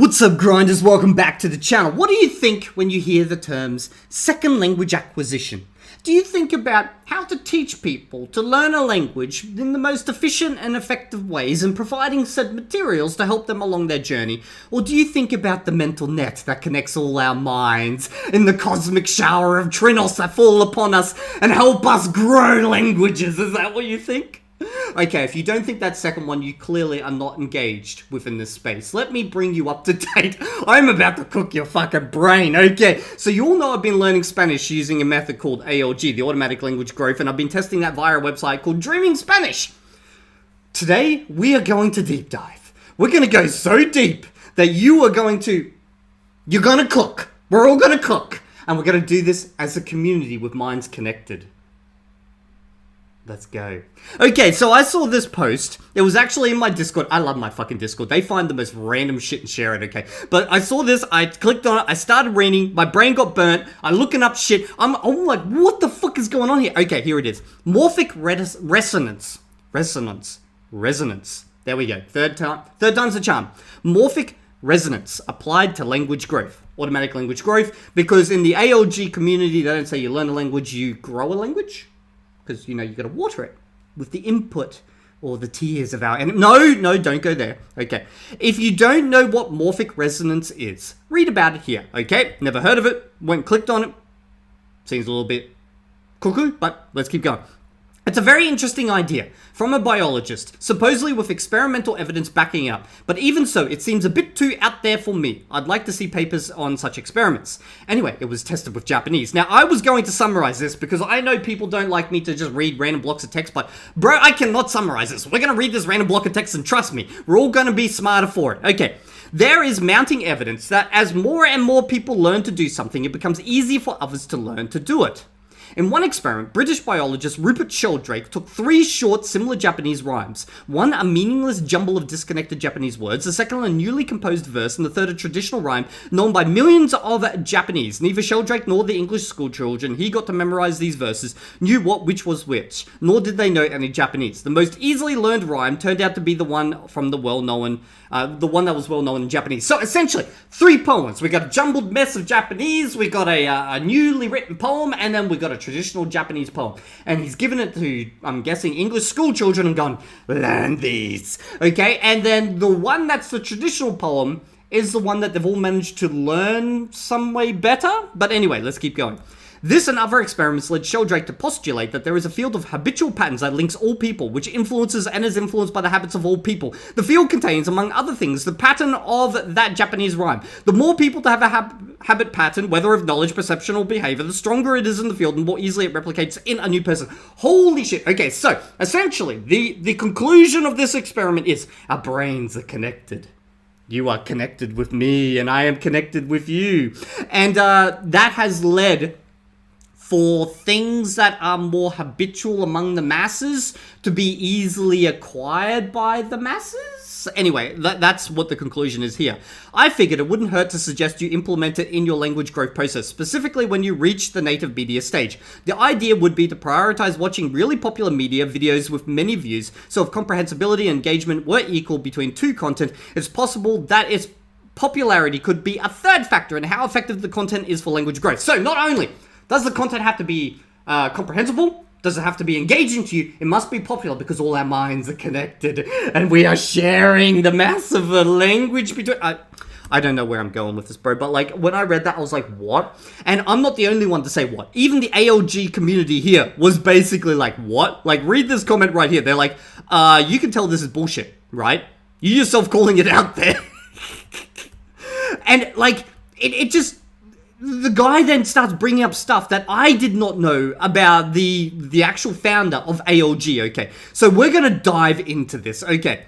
What's up, grinders? Welcome back to the channel. What do you think when you hear the terms second language acquisition? Do you think about how to teach people to learn a language in the most efficient and effective ways and providing said materials to help them along their journey? Or do you think about the mental net that connects all our minds in the cosmic shower of Trinos that fall upon us and help us grow languages? Is that what you think? Okay, if you don't think that second one, you clearly are not engaged within this space. Let me bring you up to date. I'm about to cook your fucking brain, okay? So you all know I've been learning Spanish using a method called ALG, the Automatic Language Growth, and I've been testing that via a website called Dreaming Spanish. Today, we are going to deep dive. We're going to go so deep that you're going to cook. We're all going to cook. And we're going to do this as a community with minds connected. Let's go. Okay, so I saw this post. It was actually in my Discord. I love my fucking Discord. They find the most random shit and share it, okay? But I saw this, I clicked on it, I started reading, my brain got burnt, I'm looking up shit. I'm like, what the fuck is going on here? Okay, here it is. Morphic Resonance. Resonance. There we go. Third time's the charm. Morphic Resonance applied to language growth. Automatic language growth. Because in the ALG community, they don't say you learn a language, you grow a language. Because, you know, you got to water it with the input or the tears of our enemy. No, don't go there. Okay. If you don't know what Morphic Resonance is, read about it here. Okay. Never heard of it. Went and clicked on it. Seems a little bit cuckoo, but let's keep going. It's a very interesting idea from a biologist, supposedly with experimental evidence backing it up. But even so, it seems a bit too out there for me. I'd like to see papers on such experiments. Anyway, it was tested with Japanese. Now, I was going to summarize this because I know people don't like me to just read random blocks of text, but bro, I cannot summarize this. We're going to read this random block of text and trust me, we're all going to be smarter for it. Okay. There is mounting evidence that as more and more people learn to do something, it becomes easier for others to learn to do it. In one experiment, British biologist Rupert Sheldrake took 3 short, similar Japanese rhymes. One, a meaningless jumble of disconnected Japanese words. The second, a newly composed verse. And the third, a traditional rhyme known by millions of Japanese. Neither Sheldrake nor the English school children he got to memorize these verses knew which was which, nor did they know any Japanese. The most easily learned rhyme turned out to be the one from the one that was well known in Japanese. So essentially, 3 poems. We got a jumbled mess of Japanese, we got a newly written poem, and then we got a traditional Japanese poem. And he's given it to, I'm guessing, English school children and gone, learn these. Okay, and then the one that's the traditional poem is the one that they've all managed to learn some way better. But anyway, let's keep going. This and other experiments led Sheldrake to postulate that there is a field of habitual patterns that links all people, which influences and is influenced by the habits of all people. The field contains, among other things, the pattern of that Japanese rhyme. The more people to have a habit pattern, whether of knowledge, perception, or behavior, the stronger it is in the field and more easily it replicates in a new person. Holy shit. Okay, so essentially, the conclusion of this experiment is our brains are connected. You are connected with me, and I am connected with you. And that has led for things that are more habitual among the masses to be easily acquired by the masses. Anyway, that's what the conclusion is here. I figured it wouldn't hurt to suggest you implement it in your language growth process, specifically when you reach the native media stage. The idea would be to prioritize watching really popular media videos with many views, so if comprehensibility and engagement were equal between 2 content, it's possible that its popularity could be a third factor in how effective the content is for language growth. So not only does the content have to be comprehensible? Does it have to be engaging to you? It must be popular because all our minds are connected and we are sharing the massive language between... I don't know where I'm going with this, bro, but like when I read that, I was like, what? And I'm not the only one to say what. Even the ALG community here was basically like, what? Like, read this comment right here. They're like, you can tell this is bullshit, right? You yourself calling it out there. And like, it just... The guy then starts bringing up stuff that I did not know about the actual founder of ALG, okay? So we're going to dive into this, okay?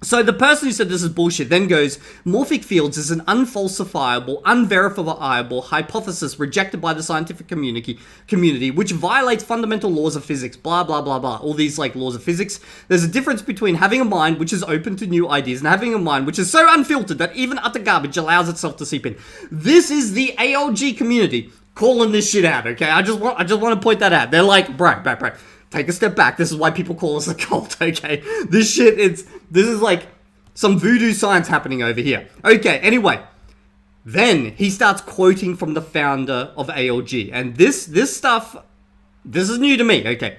So the person who said this is bullshit then goes, morphic fields is an unfalsifiable, unverifiable hypothesis rejected by the scientific community, which violates fundamental laws of physics, blah, blah, blah, blah. All these, like, laws of physics. There's a difference between having a mind which is open to new ideas and having a mind which is so unfiltered that even utter garbage allows itself to seep in. This is the ALG community calling this shit out, okay? I just want to point that out. They're like, bro. Take a step back. This is why people call us a cult, okay? This shit, this is like Some voodoo science happening over here. Okay, anyway. Then he starts quoting from the founder of ALG. And this stuff, this is new to me, okay.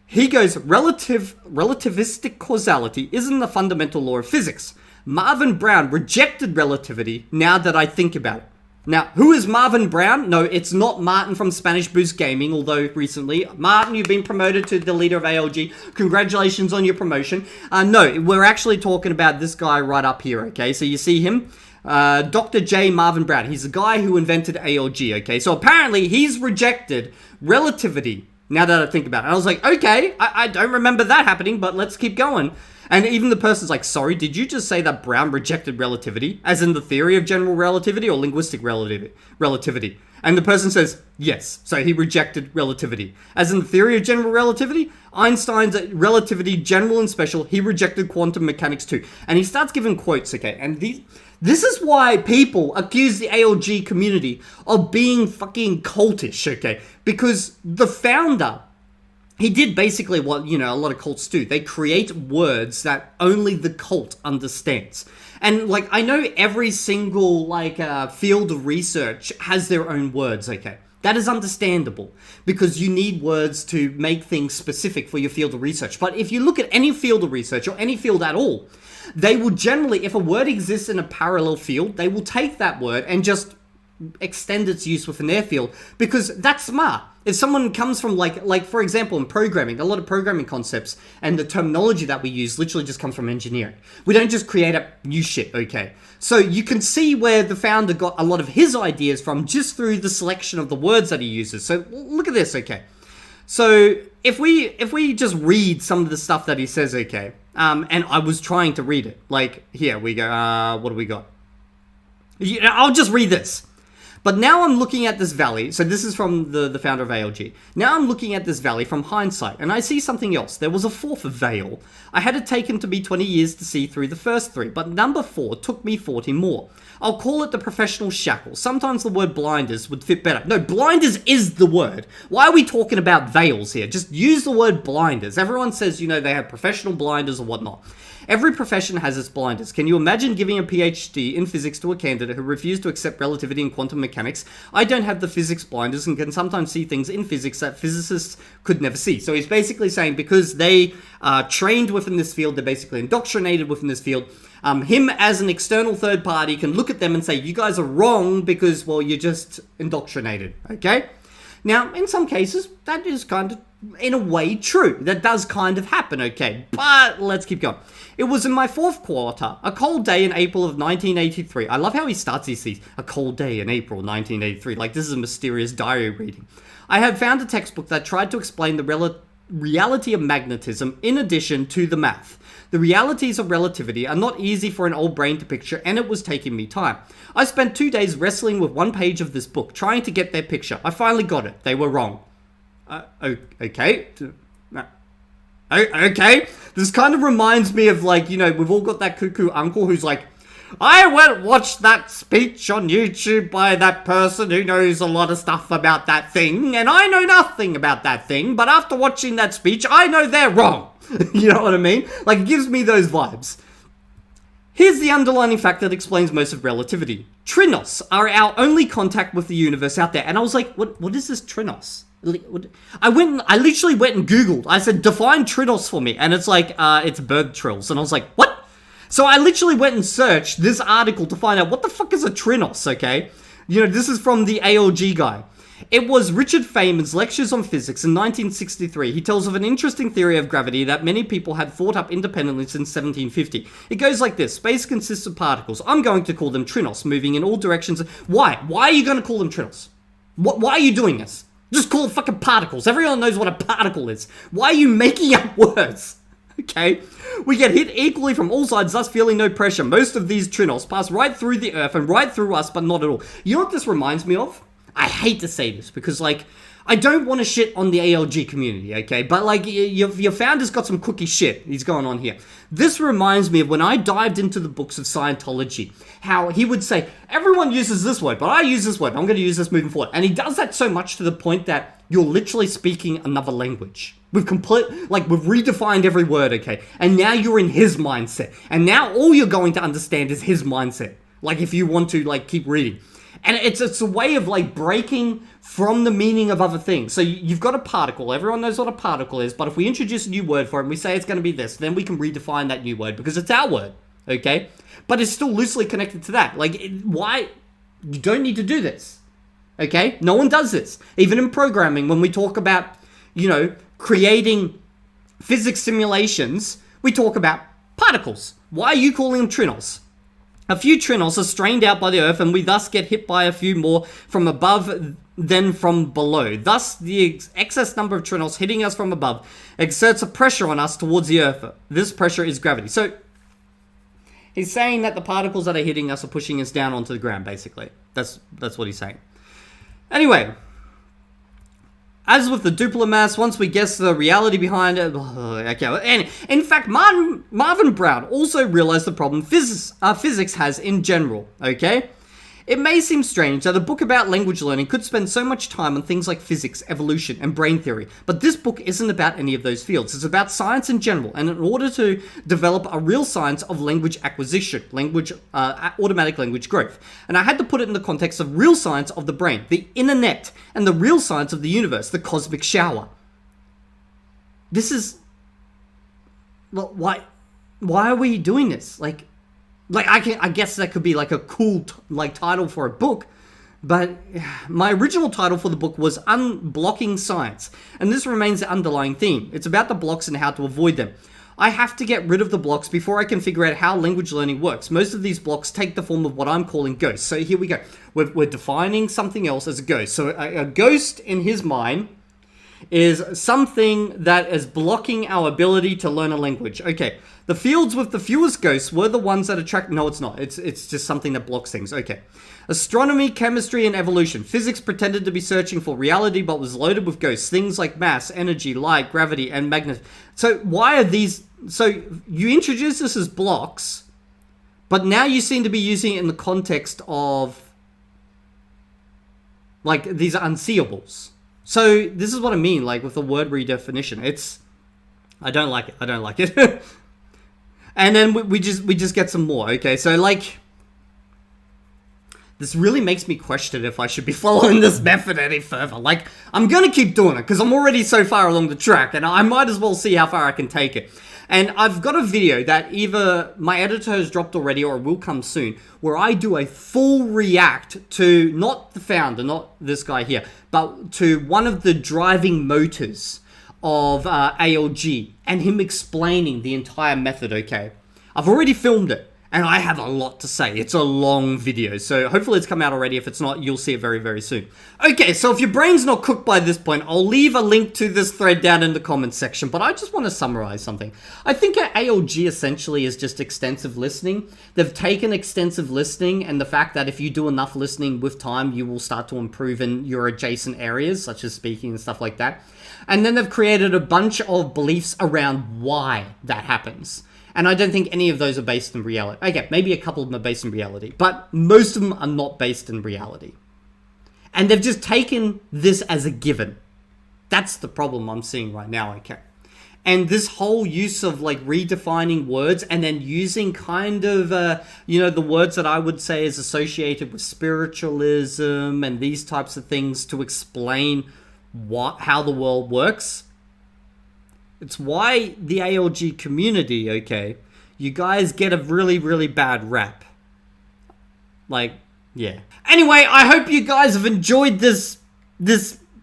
He goes, relativistic causality isn't the fundamental law of physics. Marvin Brown rejected relativity now that I think about it. Now, who is Marvin Brown? No, it's not Martin from Spanish Boost Gaming, although recently. Martin, you've been promoted to the leader of ALG. Congratulations on your promotion. No, we're actually talking about this guy right up here, okay? So you see him? Dr. J. Marvin Brown. He's the guy who invented ALG, okay? So apparently he's rejected relativity now that I think about it. And I was like, okay, I don't remember that happening, but let's keep going. And even the person's like, sorry, did you just say that Brown rejected relativity? As in the theory of general relativity or linguistic relativity? And the person says, yes. So he rejected relativity. As in the theory of general relativity? Einstein's relativity, general and special, he rejected quantum mechanics too. And he starts giving quotes, okay? And this is why people accuse the ALG community of being fucking cultish, okay? Because the founder, he did basically what, a lot of cults do. They create words that only the cult understands. And, I know every single, field of research has their own words, okay? That is understandable because you need words to make things specific for your field of research. But if you look at any field of research or any field at all, they will generally, if a word exists in a parallel field, they will take that word and just extend its use within their field because that's smart. If someone comes from for example, in programming, a lot of programming concepts and the terminology that we use literally just comes from engineering. We don't just create up new shit, okay? So you can see where the founder got a lot of his ideas from just through the selection of the words that he uses. So look at this, okay? So if we just read some of the stuff that he says, okay, and I was trying to read it. Here we go. What do we got? I'll just read this. But now I'm looking at this valley. So this is from the founder of ALG. Now I'm looking at this valley from hindsight, and I see something else. There was a fourth veil. I had it taken to be 20 years to see through the first three, but number 4 took me 40 more. I'll call it the professional shackle. Sometimes the word blinders would fit better. No, blinders is the word. Why are we talking about veils here? Just use the word blinders. Everyone says, they have professional blinders or whatnot. Every profession has its blinders. Can you imagine giving a PhD in physics to a candidate who refused to accept relativity and quantum mechanics? I don't have the physics blinders and can sometimes see things in physics that physicists could never see. So he's basically saying because they are trained within this field, they're basically indoctrinated within this field. Him as an external third party can look at them and say, you guys are wrong because, well, you're just indoctrinated, okay? Now, in some cases, that is kind of, in a way, true. That does kind of happen, okay? But let's keep going. It was in my 4th quarter, a cold day in April of 1983. I love how he starts these things. A cold day in April 1983. Like, this is a mysterious diary reading. I had found a textbook that tried to explain the reality of magnetism in addition to the math. The realities of relativity are not easy for an old brain to picture, and it was taking me time. I spent 2 days wrestling with one page of this book, trying to get their picture. I finally got it. They were wrong. Okay. Okay. This kind of reminds me of, we've all got that cuckoo uncle who's like, I went and watched that speech on YouTube by that person who knows a lot of stuff about that thing, and I know nothing about that thing, but after watching that speech, I know they're wrong. You know what I mean? It gives me those vibes. Here's the underlying fact that explains most of relativity. Trinos are our only contact with the universe out there. And I was like, what is this Trinos? I literally went and Googled. I said, define Trinos for me. And it's it's bird trills. And I was like, what? So I literally went and searched this article to find out what the fuck is a Trinos, okay? This is from the ALG guy. It was Richard Feynman's lectures on physics in 1963. He tells of an interesting theory of gravity that many people had thought up independently since 1750. It goes like this. Space consists of particles. I'm going to call them trinos, moving in all directions. Why? Why are you going to call them trinos? Why are you doing this? Just call them fucking particles. Everyone knows what a particle is. Why are you making up words? Okay? We get hit equally from all sides, thus feeling no pressure. Most of these trinos pass right through the Earth and right through us, but not at all. You know what this reminds me of? I hate to say this because, I don't want to shit on the ALG community, okay? But, your founder's got some cookie shit he's going on here. This reminds me of when I dived into the books of Scientology, how he would say, everyone uses this word, but I use this word. I'm going to use this moving forward. And he does that so much to the point that you're literally speaking another language. We've redefined every word, okay? And now you're in his mindset. And now all you're going to understand is his mindset. Like, if you want to, like, keep reading. And it's a way of, like, breaking from the meaning of other things. So you've got a particle. Everyone knows what a particle is. But if we introduce a new word for it and we say it's going to be this, then we can redefine that new word because it's our word, okay? But it's still loosely connected to that. Like, why? You don't need to do this, okay? No one does this. Even in programming, when we talk about, you know, creating physics simulations, we talk about particles. Why are you calling them trinos? A few trinos are strained out by the Earth, and we thus get hit by a few more from above than from below. Thus, the excess number of trinos hitting us from above exerts a pressure on us towards the Earth. This pressure is gravity. So, he's saying that the particles that are hitting us are pushing us down onto the ground, basically. That's what he's saying. Anyway, as with the Duplo mass, once we guess the reality behind it... Okay, and in fact, Marvin Brown also realized the problem physics has in general, okay? It may seem strange that a book about language learning could spend so much time on things like physics, evolution, and brain theory, but this book isn't about any of those fields. It's about science in general, and in order to develop a real science of language acquisition, automatic language growth. And I had to put it in the context of real science of the brain, the internet, and the real science of the universe, the cosmic shower. This is... Well, why are we doing this? Like, I guess that could be like a cool title for a book, but my original title for the book was Unblocking Science, and this remains the underlying theme. It's about the blocks and how to avoid them. I have to get rid of the blocks before I can figure out how language learning works. Most of these blocks take the form of what I'm calling ghosts. So here we go. We're defining something else as a ghost. So a ghost in his mind is something that is blocking our ability to learn a language. Okay, the fields with the fewest ghosts were the ones that attract... No, it's not. It's just something that blocks things. Okay. Astronomy, chemistry, and evolution. Physics pretended to be searching for reality, but was loaded with ghosts. Things like mass, energy, light, gravity, and magnet. So why are these... So you introduce this as blocks, but now you seem to be using it in the context of... Like, these are unseeables. So this is what I mean, like, with the word redefinition. It's... I don't like it. I don't like it. And then we just get some more. Okay, so, like... This really makes me question if I should be following this method any further. Like, I'm going to keep doing it, because I'm already so far along the track, and I might as well see how far I can take it. And I've got a video that either my editor has dropped already or it will come soon, where I do a full react to, not the founder, not this guy here, but to one of the driving motors of ALG, and him explaining the entire method, okay? I've already filmed it, and I have a lot to say. It's a long video, so hopefully it's come out already. If it's not, you'll see it very, very soon. Okay, so if your brain's not cooked by this point, I'll leave a link to this thread down in the comments section, but I just want to summarize something. I think ALG essentially is just extensive listening. They've taken extensive listening and the fact that if you do enough listening with time, you will start to improve in your adjacent areas, such as speaking and stuff like that. And then they've created a bunch of beliefs around why that happens. And I don't think any of those are based in reality. Okay, maybe a couple of them are based in reality, but most of them are not based in reality. And they've just taken this as a given. That's the problem I'm seeing right now, okay? And this whole use of, like, redefining words and then using kind of, the words that I would say is associated with spiritualism and these types of things to explain how the world works. It's why the ALG community, okay, you guys get a really, really bad rap. Like, yeah. Anyway, I hope you guys have enjoyed this,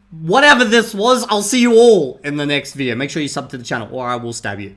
whatever this was. I'll see you all in the next video. Make sure you sub to the channel or I will stab you.